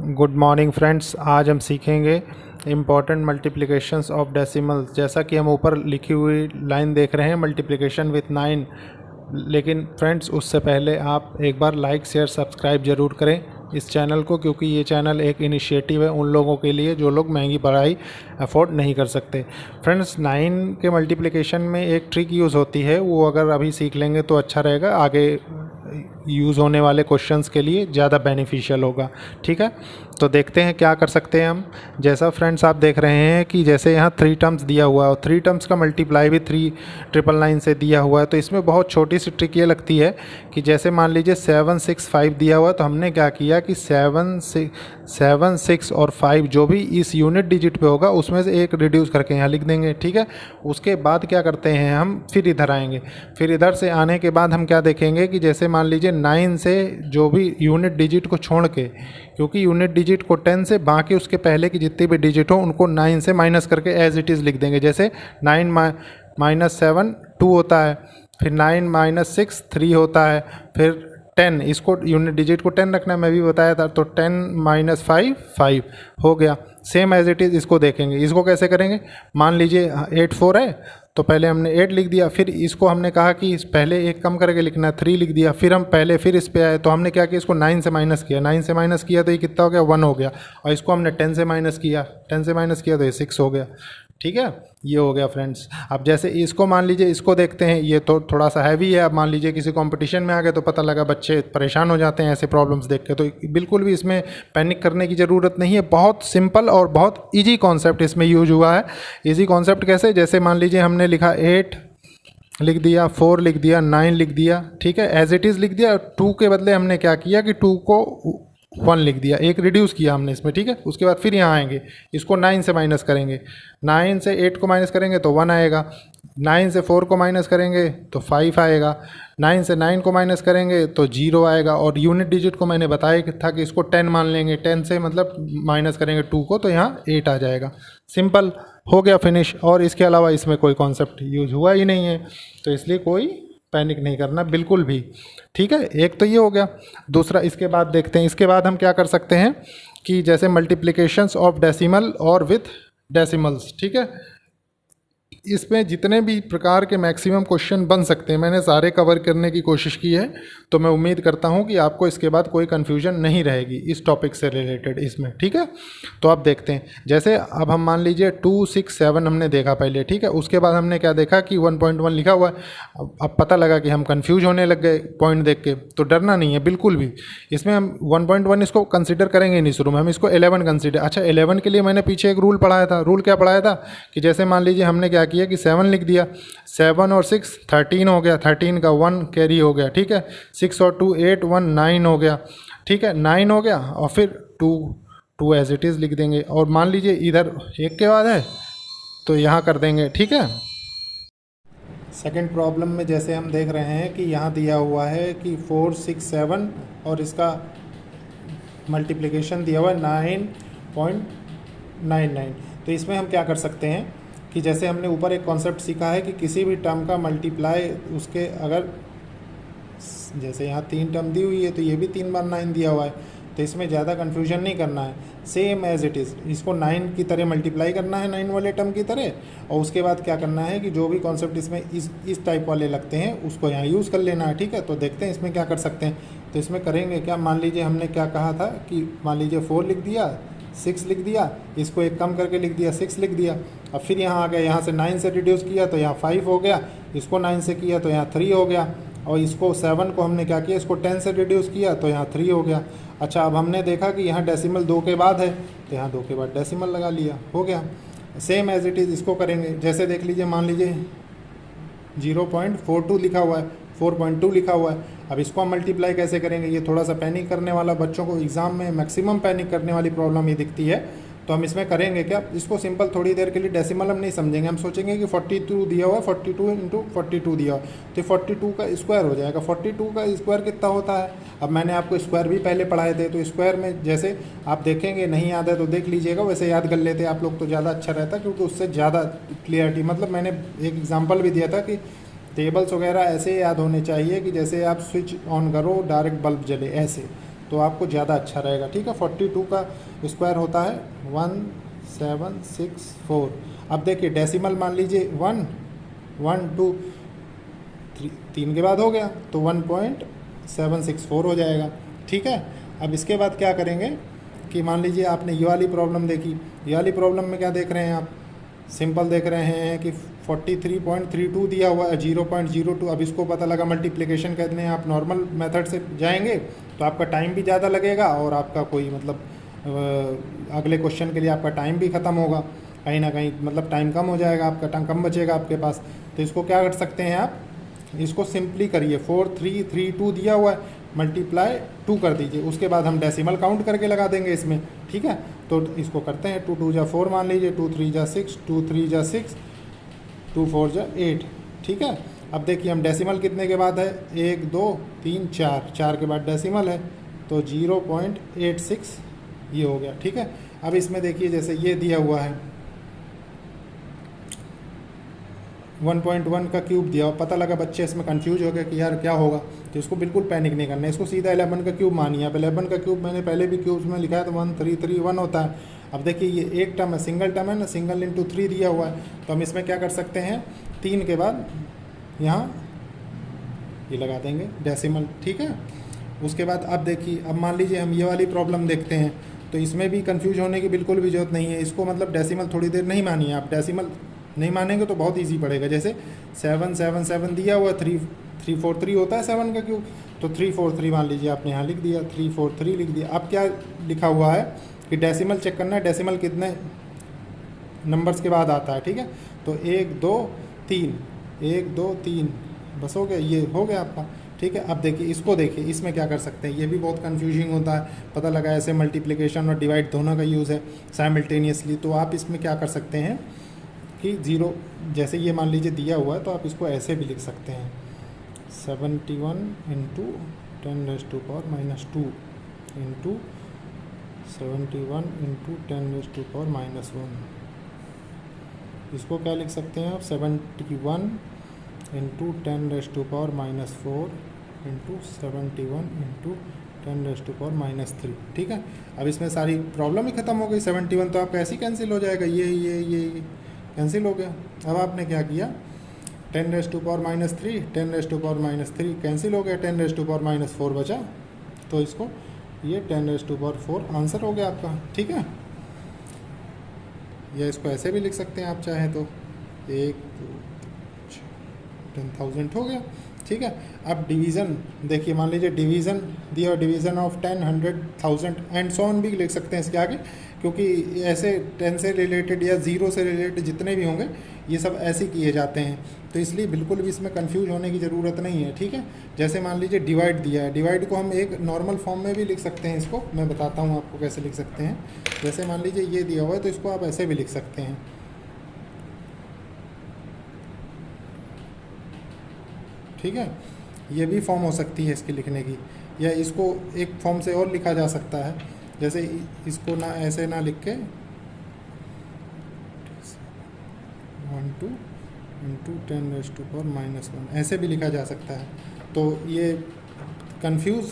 Good morning friends. आज हम सीखेंगे इम्पॉर्टेंट मल्टीप्लिकेशंस ऑफ डेसिमल्स। जैसा कि हम ऊपर लिखी हुई लाइन देख रहे हैं, मल्टीप्लिकेशन विथ 9। लेकिन फ्रेंड्स, उससे पहले आप एक बार लाइक शेयर सब्सक्राइब ज़रूर करें इस चैनल को, क्योंकि ये चैनल एक इनिशिएटिव है उन लोगों के लिए जो लोग महंगी पढ़ाई अफोर्ड नहीं कर सकते। फ्रेंड्स, 9 के मल्टीप्लिकेशन में एक ट्रिक यूज़ होती है, वो अगर अभी सीख लेंगे तो अच्छा रहेगा, आगे यूज़ होने वाले क्वेश्चंस के लिए ज़्यादा बेनिफिशियल होगा। ठीक है, तो देखते हैं क्या कर सकते हैं हम। जैसा फ्रेंड्स आप देख रहे हैं कि जैसे यहाँ 3 टर्म्स दिया हुआ है और 3 टर्म्स का मल्टीप्लाई भी 3,999 से दिया हुआ है, तो इसमें बहुत छोटी सी ट्रिक ये लगती है कि जैसे मान लीजिए 765 दिया हुआ है, तो हमने क्या किया कि 7 6 और 5 जो भी इस यूनिट डिजिट पे होगा उसमें से एक रिड्यूस करके यहाँ लिख देंगे। ठीक है, उसके बाद क्या करते हैं हम, फिर इधर आएंगे। फिर इधर से आने के बाद हम क्या देखेंगे कि जैसे मान लीजिए 9 से जो भी यूनिट डिजिट को छोड़ के, क्योंकि यूनिट डिजिट को 10 से बाकी उसके पहले की जितनी भी डिजिट हो उनको 9 से माइनस करके एज इट इज़ लिख देंगे। जैसे 9 - 7 2 होता है, फिर 9 - 6 3 होता है, फिर 10, इसको यूनिट डिजिट को 10 रखना है, मैं भी बताया था, तो 10 - 5 5 हो गया। सेम एज इट इज़ इसको देखेंगे। इसको कैसे करेंगे, मान लीजिए 8 4 है, तो पहले हमने 8 लिख दिया, फिर इसको हमने कहा कि पहले एक कम करके लिखना है, 3 लिख दिया, फिर हम पहले फिर इस पे आए, तो हमने क्या किया, इसको 9 से माइनस किया। 9 से माइनस किया तो ये कितना हो गया, 1 हो गया, और इसको हमने 10 से माइनस किया, 10 से माइनस किया तो ये 6 हो गया। ठीक है, ये हो गया फ्रेंड्स। अब जैसे इसको मान लीजिए, इसको देखते हैं, ये तो थोड़ा सा हैवी है। अब मान लीजिए किसी कंपटीशन में आ गए तो पता लगा बच्चे परेशान हो जाते हैं ऐसे प्रॉब्लम्स देख के, तो बिल्कुल भी इसमें पैनिक करने की ज़रूरत नहीं है। बहुत सिंपल और बहुत ईजी कॉन्सेप्ट इसमें यूज हुआ है। ईजी कॉन्सेप्ट कैसे, जैसे मान लीजिए हमने लिखा 8 लिख दिया, 4 लिख दिया, 9 लिख दिया, ठीक है, एज इट इज़ लिख दिया। 2 के बदले हमने क्या किया कि 2 को 1 लिख दिया, एक रिड्यूस किया हमने इसमें। ठीक है, उसके बाद फिर यहाँ आएंगे, इसको 9 से माइनस करेंगे, 9 से 8 को माइनस करेंगे तो 1 आएगा, 9 से 4 को माइनस करेंगे तो 5 आएगा, 9 से 9 को माइनस करेंगे तो 0 आएगा। और यूनिट डिजिट को मैंने बताया था कि इसको 10 मान लेंगे, 10 से मतलब माइनस करेंगे 2 को, तो यहाँ 8 आ जाएगा। सिंपल हो गया, फिनिश। और इसके अलावा इसमें कोई कॉन्सेप्ट यूज हुआ ही नहीं है, तो इसलिए कोई पैनिक नहीं करना बिल्कुल भी। ठीक है, एक तो ये हो गया। दूसरा, इसके बाद देखते हैं, इसके बाद हम क्या कर सकते हैं कि जैसे मल्टीप्लिकेशंस ऑफ डेसिमल और विथ डेसिमल्स। ठीक है, इसमें जितने भी प्रकार के मैक्सिमम क्वेश्चन बन सकते हैं मैंने सारे कवर करने की कोशिश की है, तो मैं उम्मीद करता हूं कि आपको इसके बाद कोई कन्फ्यूजन नहीं रहेगी इस टॉपिक से रिलेटेड इसमें। ठीक है, तो आप देखते हैं, जैसे अब हम मान लीजिए 2 6 7 हमने देखा पहले। ठीक है, उसके बाद हमने क्या देखा कि 1.1 लिखा हुआ है। अब पता लगा कि हम कन्फ्यूज होने लग गए पॉइंट देख के, तो डरना नहीं है बिल्कुल भी। इसमें हम 1.1 इसको कंसिडर करेंगे नहीं शुरू में, हम इसको 11 कंसिडर। अच्छा, 11 के लिए मैंने पीछे एक रूल पढ़ाया था। रूल क्या पढ़ाया था कि जैसे मान लीजिए हमने क्या किया कि 7 लिख दिया, 7 और 6 13 हो गया, 13 का 1 कैरी हो गया। ठीक है, 6 और 2 8 1 9 हो गया। ठीक है, 9 हो गया, और फिर 2 एज इट इज़ लिख देंगे। और मान लीजिए इधर एक के बाद है तो यहाँ कर देंगे। ठीक है, सेकंड प्रॉब्लम में जैसे हम देख रहे हैं कि यहाँ दिया हुआ है कि 4 6 7 और इसका मल्टीप्लिकेशन दिया हुआ है 9.99। तो इसमें हम क्या कर सकते हैं कि जैसे हमने ऊपर एक कॉन्सेप्ट सीखा है कि किसी भी टर्म का मल्टीप्लाई उसके, अगर जैसे यहाँ 3 टर्म दी हुई है तो ये भी 3 बार 9 दिया हुआ है, तो इसमें ज़्यादा कन्फ्यूजन नहीं करना है। सेम एज इट इज़ इसको 9 की तरह मल्टीप्लाई करना है, 9 वाले टर्म की तरह, और उसके बाद क्या करना है कि जो भी कॉन्सेप्ट इसमें इस टाइप वाले लगते हैं उसको यहाँ यूज़ कर लेना है। ठीक है, तो देखते हैं इसमें क्या कर सकते हैं। तो इसमें करेंगे क्या, मान लीजिए हमने क्या कहा था कि मान लीजिए 4 लिख दिया, 6 लिख दिया, इसको एक कम करके लिख दिया, 6 लिख दिया। अब फिर यहाँ आ गया, यहाँ से 9 से रिड्यूस किया तो यहाँ 5 हो गया, इसको 9 से किया तो यहाँ 3 हो गया, और इसको 7 को हमने क्या किया, इसको 10 से रिड्यूस किया तो यहाँ 3 हो गया। अच्छा, अब हमने देखा कि यहाँ डेसिमल 2 के बाद है तो यहाँ 2 के बाद डेसिमल लगा लिया, हो गया। सेम एज इट इज़ इसको करेंगे। जैसे देख लीजिए, मान लीजिए 0.42 लिखा हुआ है, 4.2 लिखा हुआ है। अब इसको हम मल्टीप्लाई कैसे करेंगे, ये थोड़ा सा पैनिक करने वाला, बच्चों को एग्जाम में मैक्सिमम पैनिक करने वाली प्रॉब्लम ये दिखती है। तो हम इसमें करेंगे क्या, इसको सिंपल थोड़ी देर के लिए डेसिमल हम नहीं समझेंगे, हम सोचेंगे कि 42 दिया हुआ है, 42 × 42 दिया हुआ है, तो 42 का स्क्वायर हो जाएगा। 42 का स्क्वायर कितना होता है, अब मैंने आपको स्क्वायर भी पहले पढ़ाए थे, तो स्क्वायर में जैसे आप देखेंगे, नहीं याद है तो देख लीजिएगा, वैसे याद कर लेते आप लोग तो ज़्यादा अच्छा रहता, क्योंकि उससे ज़्यादा क्लियरिटी, मतलब मैंने एक एग्जाम्पल भी दिया था कि टेबल्स वगैरह ऐसे याद होने चाहिए कि जैसे आप स्विच ऑन करो डायरेक्ट बल्ब जले, ऐसे तो आपको ज़्यादा अच्छा रहेगा। ठीक है, 42 का स्क्वायर होता है 1764। अब देखिए डेसिमल मान लीजिए 1 1 2 3 के बाद हो गया तो 1.764 हो जाएगा। ठीक है, अब इसके बाद क्या करेंगे कि मान लीजिए आपने ये वाली प्रॉब्लम देखी, ये वाली प्रॉब्लम में क्या देख रहे हैं आप, सिंपल देख रहे हैं कि 43.32 दिया हुआ है 0.02। अब इसको पता लगा मल्टीप्लिकेशन करने आप नॉर्मल मेथड से जाएंगे तो आपका टाइम भी ज़्यादा लगेगा और आपका कोई मतलब अगले क्वेश्चन के लिए आपका टाइम भी ख़त्म होगा कहीं ना कहीं, मतलब टाइम कम हो जाएगा, आपका टाइम कम बचेगा आपके पास। तो इसको क्या कर सकते हैं आप, इसको सिंपली करिए, 4332 दिया हुआ है मल्टीप्लाई 2 कर दीजिए, उसके बाद हम डेसिमल काउंट करके लगा देंगे इसमें। ठीक है, तो इसको करते हैं 2 2 जा 4 मान लीजिए, 2 3 जा 6, 2 3 जा 6, 2 4 जा 8। ठीक है, अब देखिए हम डेसिमल कितने के बाद है, 1 2 3 4, 4 के बाद डेसिमल है तो 0.86 ये हो गया। ठीक है, अब इसमें देखिए जैसे ये दिया हुआ है 1.1 का क्यूब दिया हो, पता लगा बच्चे इसमें कंफ्यूज हो गए कि यार क्या होगा, तो इसको बिल्कुल पैनिक नहीं करना है, इसको सीधा 11 का क्यूब मानिए। अब 11 का क्यूब मैंने पहले भी क्यूब्स में लिखा है तो 1331 होता है। अब देखिए ये एक टर्म है, सिंगल टर्म है ना, सिंगल इंटू 3 दिया हुआ है, तो हम इसमें क्या कर सकते हैं, 3 के बाद यहाँ ये लगा देंगे डेसिमल। ठीक है, उसके बाद अब देखिए, अब मान लीजिए हम ये वाली प्रॉब्लम देखते हैं तो इसमें भी कंफ्यूज होने की बिल्कुल भी जरूरत नहीं है। इसको मतलब डेसिमल थोड़ी देर नहीं मानिए आप, डेसिमल नहीं मानेंगे तो बहुत इजी पड़ेगा। जैसे 777 दिया हुआ 343 होता है 7 का क्यूब, तो 343 मान लीजिए आपने यहाँ लिख दिया, 343 लिख दिया। अब क्या लिखा हुआ है कि डेसिमल चेक करना है, डेसिमल कितने नंबर्स के बाद आता है। ठीक है, तो 1 2 3 1 2 3 बस हो गया, ये हो गया आपका। ठीक है, अब देखिए इसको देखिए, इसमें क्या कर सकते हैं, ये भी बहुत कंफ्यूजिंग होता है, पता लगा ऐसे मल्टीप्लिकेशन और डिवाइड दोनों का यूज़ है साइमल्टेनियसली। तो आप इसमें क्या कर सकते हैं कि 0 जैसे ये मान लीजिए दिया हुआ है तो आप इसको ऐसे भी लिख सकते हैं, 71 इंटू 10⁻² इंटू 71 इंटू 10⁻⁻1। इसको क्या लिख सकते हैं आप, 71 इंटू 10⁻⁻4 इंटू 71 इंटू 10⁻⁻3। ठीक है, अब इसमें सारी प्रॉब्लम ही ख़त्म हो गई। 71 तो आपका ऐसे ही कैंसिल हो जाएगा, ये कैंसिल हो गया। अब आपने क्या किया, 10⁻⁻3 10⁻⁻3 कैंसिल हो गया, 10⁻⁻4 बचा, तो इसको ये 10⁻4 आंसर हो गया आपका। ठीक है, या इसको ऐसे भी लिख सकते हैं आप चाहें तो, 1 2 10,000 हो गया। ठीक है, अब डिवीज़न देखिए, मान लीजिए डिवीज़न दिया, division of 10 100,000 and so on भी लिख सकते हैं इसके आगे, क्योंकि ऐसे 10 से रिलेटेड या 0 से रिलेटेड जितने भी होंगे ये सब ऐसे किए जाते हैं, तो इसलिए बिल्कुल भी इसमें कंफ्यूज होने की ज़रूरत नहीं है। ठीक है, जैसे मान लीजिए डिवाइड दिया है, डिवाइड को हम एक नॉर्मल फॉर्म में भी लिख सकते हैं, इसको मैं बताता हूँ आपको कैसे लिख सकते हैं। जैसे मान लीजिए ये दिया हुआ है तो इसको आप ऐसे भी लिख सकते हैं, ठीक है, ये भी फॉर्म हो सकती है इसकी लिखने की, या इसको एक फॉर्म से और लिखा जा सकता है, जैसे इसको ना ऐसे ना लिख के 12 इंटू 10⁻⁻1 ऐसे भी लिखा जा सकता है। तो ये कंफ्यूज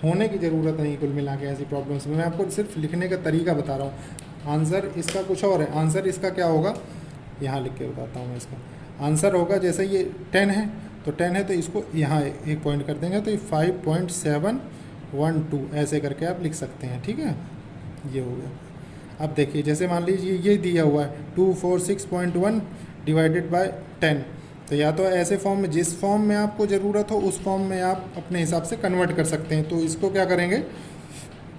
होने की ज़रूरत नहीं कुल मिला के ऐसी प्रॉब्लम्स में, मैं आपको सिर्फ लिखने का तरीका बता रहा हूँ। आंसर इसका कुछ और है, आंसर इसका क्या होगा यहाँ लिख के बताता हूँ मैं। इसका आंसर होगा, जैसे ये 10 है तो 10 है तो इसको यहाँ एक पॉइंट कर देंगे तो ये 5.712 ऐसे करके आप लिख सकते हैं। ठीक है, ये हो गया। अब देखिए जैसे मान लीजिए ये दिया हुआ है 246.1 डिवाइडेड बाय 10, तो या तो ऐसे फॉर्म में, जिस फॉर्म में आपको ज़रूरत हो उस फॉर्म में आप अपने हिसाब से कन्वर्ट कर सकते हैं। तो इसको क्या करेंगे,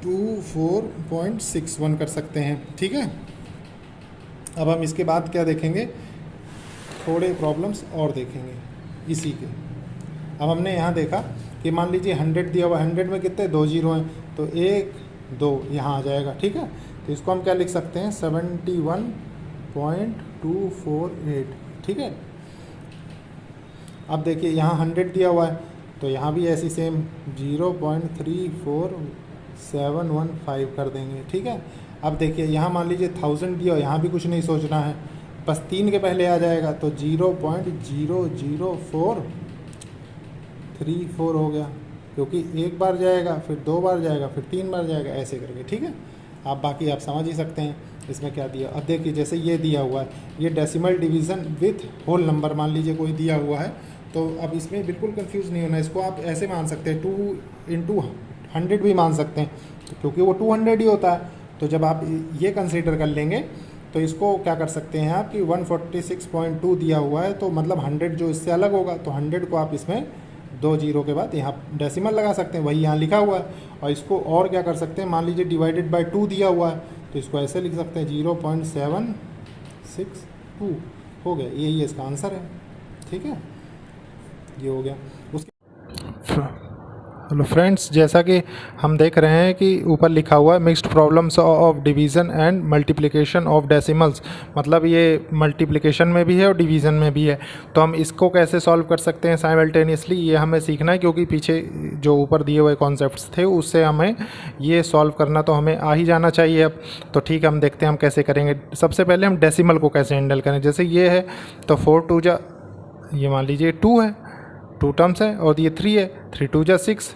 24.61 कर सकते हैं। ठीक है, अब हम इसके बाद क्या देखेंगे, थोड़े प्रॉब्लम्स और देखेंगे इसी के। अब हमने यहाँ देखा कि मान लीजिए 100 दिया हुआ, 100 में कितने 2 जीरो हैं, तो 1 2 यहाँ आ जाएगा। ठीक है, तो इसको हम क्या लिख सकते हैं, 71.248। ठीक है, अब देखिए यहाँ 100 दिया हुआ है तो यहाँ भी ऐसी सेम 0.34715 कर देंगे। ठीक है, अब देखिए यहाँ मान लीजिए 1000 दिया हो, यहाँ भी कुछ नहीं सोचना है, बस 3 के पहले आ जाएगा तो 0.00434 हो गया, क्योंकि एक बार जाएगा, फिर 2 बार जाएगा, फिर 3 बार जाएगा, ऐसे करके, ठीक है। आप बाकी आप समझ ही सकते हैं इसमें क्या दिया। अब देखिए जैसे ये दिया हुआ है, ये decimal division with whole number मान लीजिए कोई दिया हुआ है, तो अब इसमें बिल्कुल कंफ्यूज नहीं होना। इसको आप ऐसे मान सकते हैं 2 इंटू 100 भी मान सकते हैं, क्योंकि वो 200 ही होता है। तो जब आप ये कंसीडर कर लेंगे तो इसको क्या कर सकते हैं आप कि 146.2 दिया हुआ है, तो मतलब 100 जो इससे अलग होगा, तो 100 को आप इसमें 2 जीरो के बाद यहाँ डेसिमल लगा सकते हैं, वही यहाँ लिखा हुआ है। और इसको और क्या कर सकते हैं, मान लीजिए डिवाइडेड बाय 2 दिया हुआ है, तो इसको ऐसे लिख सकते हैं 0.762 हो गया। यही इसका आंसर है, ठीक है, ये हो गया। उसके हेलो फ्रेंड्स, जैसा कि हम देख रहे हैं कि ऊपर लिखा हुआ है mixed problems of division and multiplication of decimals, मतलब ये मल्टीप्लिकेशन में भी है और डिवीज़न में भी है। तो हम इसको कैसे सॉल्व कर सकते हैं साइमल्टेनियसली, ये हमें सीखना है, क्योंकि पीछे जो ऊपर दिए हुए कॉन्सेप्ट्स थे उससे हमें ये सॉल्व करना तो हमें आ ही जाना चाहिए। अब तो ठीक है, हम देखते हैं हम कैसे करेंगे। सबसे पहले हम डेसिमल को कैसे हैंडल करें। जैसे ये है तो 4 2 जा, ये मान लीजिए 2 है, 2 टर्म्स है, और ये 3 है, 3 2 जा 6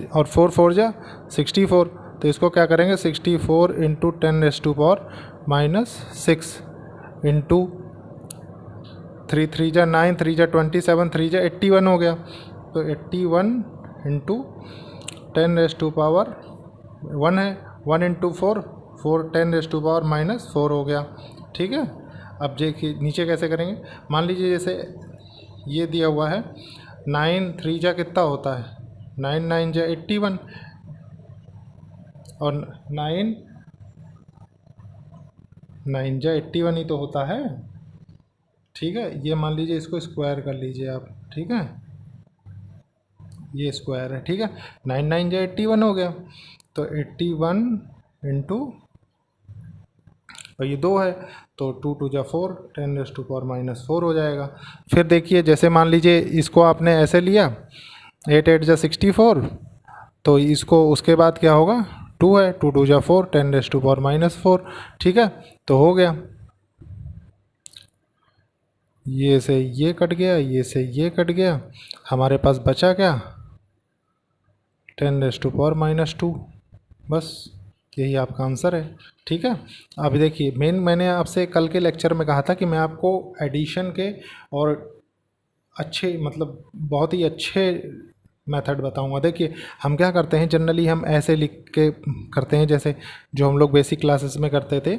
और 4 4 जा 64। तो इसको क्या करेंगे, 64 इंटू 10⁻⁻6 इंटू 3 3 जा 9, 3 जा 27, 3 जा 81 हो गया। तो 81 इंटू 10⁻1 है, 1 इंटू 4 4 10⁻⁻4 हो गया, ठीक है। अब देखिए नीचे कैसे करेंगे। मान लीजिए जैसे ये दिया हुआ है 9 3 जा कितना होता है, 9 9 जा 81, और 9 9 जा 81 ही तो होता है, ठीक है। ये मान लीजिए इसको स्क्वायर कर लीजिए आप, ठीक है, ये स्क्वायर है, ठीक है। 9 9 जा 81 हो गया, तो 81 इंटू, और ये 2 है तो 2 2 जा 4 10⁻⁻4 हो जाएगा। फिर देखिए जैसे मान लीजिए इसको आपने ऐसे लिया 8 8 जा 64, तो इसको उसके बाद क्या होगा, 2 है, 2 2 जा 4 10⁻⁻4, ठीक है। तो हो गया, ये से ये कट गया, ये से ये कट गया, हमारे पास बचा क्या, 10⁻⁻2, बस यही आपका आंसर है, ठीक है। अब देखिए मैंने आपसे कल के लेक्चर में कहा था कि मैं आपको एडिशन के और अच्छे, मतलब बहुत ही अच्छे मेथड बताऊंगा। देखिए हम क्या करते हैं, जनरली हम ऐसे लिख के करते हैं जैसे जो हम लोग बेसिक क्लासेस में करते थे,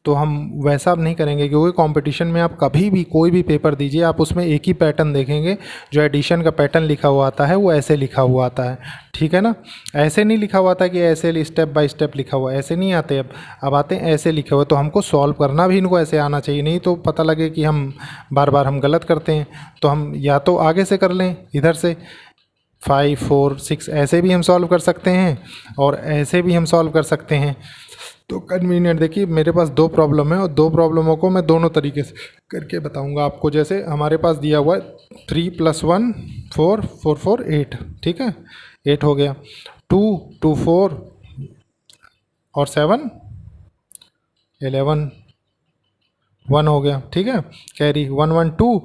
तो हम वैसा अब नहीं करेंगे, क्योंकि कंपटीशन में आप कभी भी कोई भी पेपर दीजिए, आप उसमें एक ही पैटर्न देखेंगे। जो एडिशन का पैटर्न लिखा हुआ आता है वो ऐसे लिखा हुआ आता है, ठीक है ना। ऐसे नहीं लिखा हुआ था कि ऐसे स्टेप बाय स्टेप लिखा हुआ, ऐसे नहीं आते। अब आते हैं ऐसे लिखे हुए, तो हमको सॉल्व करना भी इनको ऐसे आना चाहिए, नहीं तो पता लगे कि हम बार बार हम गलत करते हैं। तो हम या तो आगे से कर लें, इधर से 5 4 6 ऐसे भी हम सॉल्व कर सकते हैं, और ऐसे भी हम सॉल्व कर सकते हैं। तो कन्वीनियंट, देखिए मेरे पास 2 प्रॉब्लम है, और 2 प्रॉब्लमों को मैं दोनों तरीके से करके बताऊंगा आपको। जैसे हमारे पास दिया हुआ है 3 + 1 4 4 4 8, ठीक है, 8 हो गया। 2 2 4 और 7 11 1 हो गया, ठीक है। कैरी 1 1 2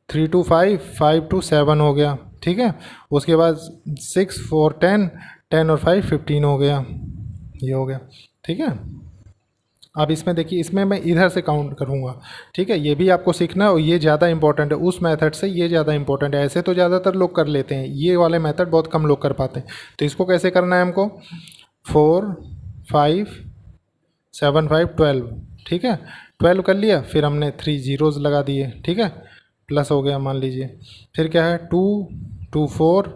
3 2 5 5 2 7 हो गया, ठीक है। उसके बाद 6 4 10 10 और 5 15 हो गया, ये हो गया, ठीक है। अब इसमें देखिए, इसमें मैं इधर से काउंट करूँगा, ठीक है। ये भी आपको सीखना है, और ये ज़्यादा इंपॉर्टेंट है उस मेथड से, ये ज़्यादा इंपॉर्टेंट है। ऐसे तो ज़्यादातर लोग कर लेते हैं, ये वाले मेथड बहुत कम लोग कर पाते हैं। तो इसको कैसे करना है हमको, 4 5 7 5 12, ठीक है। 12 कर लिया, फिर हमने 3 जीरोज़ लगा दिए, ठीक है, प्लस हो गया मान लीजिए। फिर क्या है, 2 2 4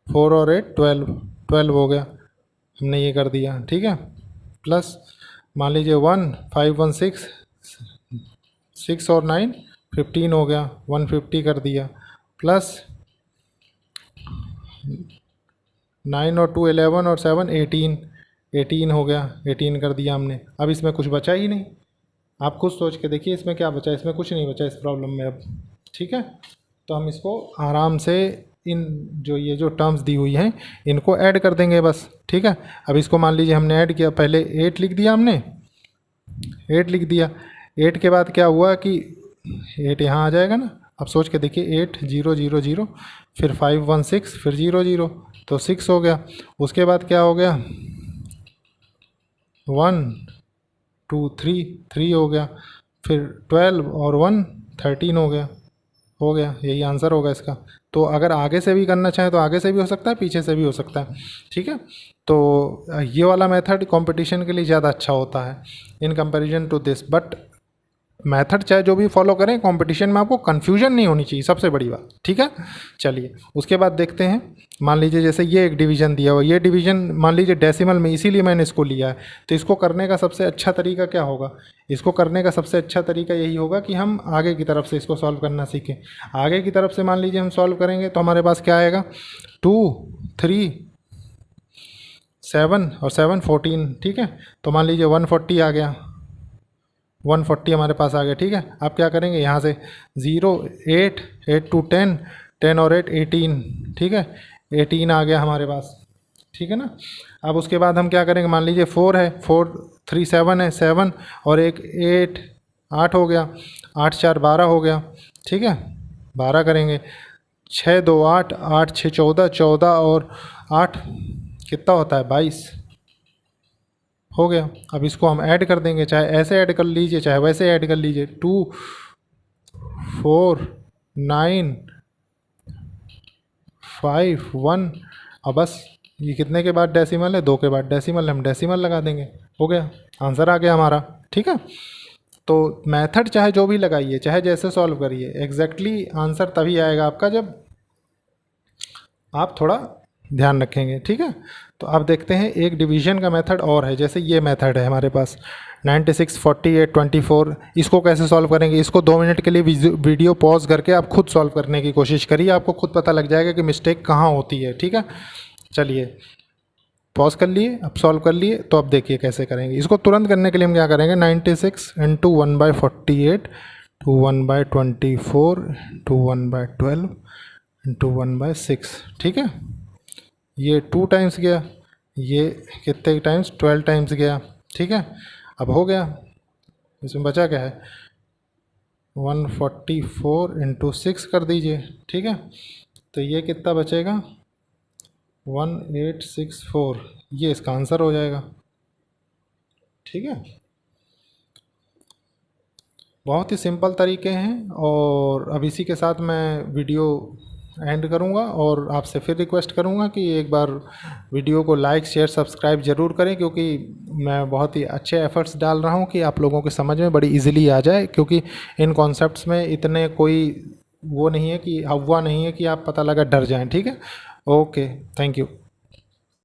4 और 8 12 12 हो गया, हमने ये कर दिया, ठीक है। प्लस मान लीजिए 1 5 1 6 6 और 9 15 हो गया, 150 कर दिया। प्लस 9 और 2 11 और 7 18 18 हो गया, 18 कर दिया हमने। अब इसमें कुछ बचा ही नहीं, आप खुद सोच के देखिए इसमें क्या बचा, इसमें कुछ नहीं बचा इस प्रॉब्लम में अब, ठीक है। तो हम इसको आराम से इन ये जो टर्म्स दी हुई हैं इनको ऐड कर देंगे बस, ठीक है। अब इसको मान लीजिए हमने ऐड किया, पहले 8 लिख दिया हमने, 8 लिख दिया। 8 के बाद क्या हुआ कि 8 यहाँ आ जाएगा ना। अब सोच के देखिए 8 0 0 0, फिर 5 1 6, फिर 0 0, तो 6 हो गया। उसके बाद क्या हो गया, 1 2 3 3 हो गया, फिर 12 और 1 13 हो गया, यही आंसर होगा इसका। तो अगर आगे से भी करना चाहें तो आगे से भी हो सकता है, पीछे से भी हो सकता है, ठीक है। तो ये वाला मेथड कंपटीशन के लिए ज़्यादा अच्छा होता है in comparison to this, but method चाहे जो भी फॉलो करें, कंपटीशन में आपको कन्फ्यूजन नहीं होनी चाहिए, सबसे बड़ी बात, ठीक है। चलिए उसके बाद देखते हैं, मान लीजिए जैसे ये एक डिवीज़न दिया हुआ, ये डिवीज़न मान लीजिए डेसिमल में, इसीलिए मैंने इसको लिया है। तो इसको करने का सबसे अच्छा तरीका क्या होगा, इसको करने का सबसे अच्छा तरीका यही होगा कि हम आगे की तरफ से इसको सॉल्व करना सीखें। आगे की तरफ से मान लीजिए हम सॉल्व करेंगे तो हमारे पास क्या आएगा, 2 3 7 और 7 14, ठीक है। तो मान लीजिए 140 आ गया, 140 हमारे पास आ गया, ठीक है। अब क्या करेंगे, यहाँ से 0 8 8 to 10 10 और 8 18, ठीक है, 18 आ गया हमारे पास, ठीक है ना। अब उसके बाद हम क्या करेंगे, मान लीजिए 4 है, 4 3 7 है, 7 और एक 8 8 हो गया, 8 4 12 हो गया, ठीक है, 12 करेंगे, 6 2 8 8 6 14 14 और 8 कितना होता है, 22 हो गया। अब इसको हम ऐड कर देंगे, चाहे ऐसे ऐड कर लीजिए चाहे वैसे ऐड कर लीजिए, 2 4 9 5 1। अब बस ये कितने के बाद डेसिमल है, 2 के बाद डेसिमल है, हम डेसिमल लगा देंगे, हो गया, आंसर आ गया हमारा, ठीक है। तो मेथड चाहे जो भी लगाइए, चाहे जैसे सॉल्व करिए, एग्जैक्टली आंसर तभी आएगा आपका जब आप थोड़ा ध्यान रखेंगे, ठीक है। तो अब देखते हैं एक डिवीजन का मेथड और है, जैसे ये मेथड है हमारे पास 96 48 24, इसको कैसे सॉल्व करेंगे। इसको 2 मिनट के लिए वीडियो पॉज करके आप खुद सॉल्व करने की कोशिश करिए, आपको खुद पता लग जाएगा कि मिस्टेक कहाँ होती है, ठीक है। चलिए पॉज कर लिए, अब सॉल्व कर लिए, तो अब देखिए कैसे करेंगे। इसको तुरंत करने के लिए हम क्या करेंगे, 96 इंटू 1/48 टू 1/24 टू 1/12 इंटू 1/6, ठीक है। ये 2 टाइम्स गया, ये कितने टाइम्स, 12 टाइम्स गया, ठीक है। अब हो गया, इसमें बचा क्या है, 144 इंटू 6 कर दीजिए, ठीक है। तो ये कितना बचेगा, 1864, ये इसका आंसर हो जाएगा, ठीक है। बहुत ही सिंपल तरीके हैं, और अब इसी के साथ मैं वीडियो एंड करूंगा, और आपसे फिर रिक्वेस्ट करूंगा कि एक बार वीडियो को लाइक शेयर सब्सक्राइब ज़रूर करें, क्योंकि मैं बहुत ही अच्छे एफर्ट्स डाल रहा हूं कि आप लोगों के समझ में बड़ी इजीली आ जाए, क्योंकि इन कॉन्सेप्ट्स में इतने कोई वो नहीं है कि हवा नहीं है कि आप पता लगा डर जाएं, ठीक है। Okay, thank you.